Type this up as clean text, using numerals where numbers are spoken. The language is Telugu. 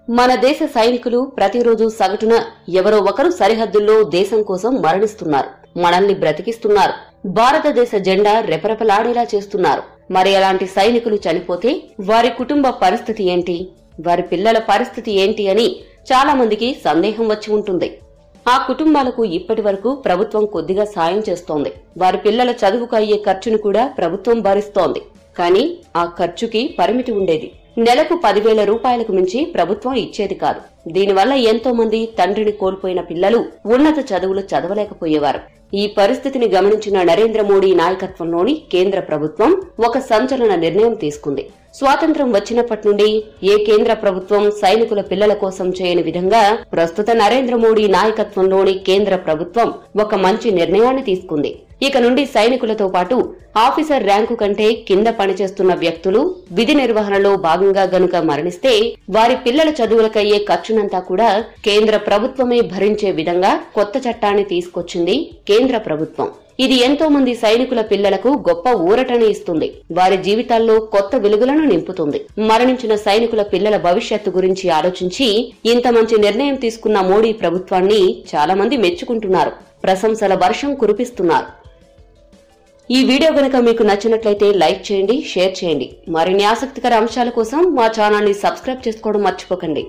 మన దేశ సైనికులు ప్రతిరోజు సగటున ఎవరో ఒకరు సరిహద్దుల్లో దేశం కోసం మరణిస్తున్నారు, మనల్ని బ్రతికిస్తున్నారు, భారతదేశ జెండా రెపరెపలాడేలా చేస్తున్నారు. మరి అలాంటి సైనికులు చనిపోతే వారి కుటుంబ పరిస్థితి ఏంటి, వారి పిల్లల పరిస్థితి ఏంటి అని చాలా మందికి సందేహం వచ్చి ఉంటుంది. ఆ కుటుంబాలకు ఇప్పటి వరకు ప్రభుత్వం కొద్దిగా సాయం చేస్తోంది. వారి పిల్లల చదువుకు అయ్యే ఖర్చును కూడా ప్రభుత్వం భరిస్తోంది. కానీ ఆ ఖర్చుకి పరిమితి ఉండేది. నెలకు 10,000 రూపాయలకు మించి ప్రభుత్వం ఇచ్చేది కాదు. దీనివల్ల ఎంతో మంది తండ్రిని కోల్పోయిన పిల్లలు ఉన్నత చదువులు చదవలేకపోయేవారు. ఈ పరిస్థితిని గమనించిన నరేంద్ర మోడీ నాయకత్వంలోని కేంద్ర ప్రభుత్వం ఒక సంచలన నిర్ణయం తీసుకుంది. స్వాతంత్ర్యం వచ్చినప్పటి నుండి ఏ కేంద్ర ప్రభుత్వం సైనికుల పిల్లల కోసం చేయని విధంగా ప్రస్తుత నరేంద్ర మోడీ నాయకత్వంలోని కేంద్ర ప్రభుత్వం ఒక మంచి నిర్ణయాన్ని తీసుకుంది. ఇక నుండి సైనికులతో పాటు ఆఫీసర్ ర్యాంకు కంటే కింద పనిచేస్తున్న వ్యక్తులు విధి నిర్వహణలో భాగంగా గనుక మరణిస్తే వారి పిల్లల చదువులకయ్యే ఖర్చునంతా కూడా కేంద్ర ప్రభుత్వమే భరించే విధంగా కొత్త చట్టాన్ని తీసుకొచ్చింది కేంద్ర ప్రభుత్వం. ఇది ఎంతో మంది సైనికుల పిల్లలకు గొప్ప ఊరటని ఇస్తుంది. వారి జీవితాల్లో కొత్త వెలుగులను నింపుతుంది. మరణించిన సైనికుల పిల్లల భవిష్యత్తు గురించి ఆలోచించి ఇంత మంచి నిర్ణయం తీసుకున్న మోడీ ప్రభుత్వాన్ని చాలా మంది మెచ్చుకుంటున్నారు, ప్రశంసల వర్షం కురిపిస్తున్నారు. ఈ వీడియో గనక మీకు నచ్చినట్లయితే లైక్ చేయండి, షేర్ చేయండి. మరిన్ని ఆసక్తికర అంశాల కోసం మా ఛానల్ ని సబ్స్క్రైబ్ చేసుకోవడం మర్చిపోకండి.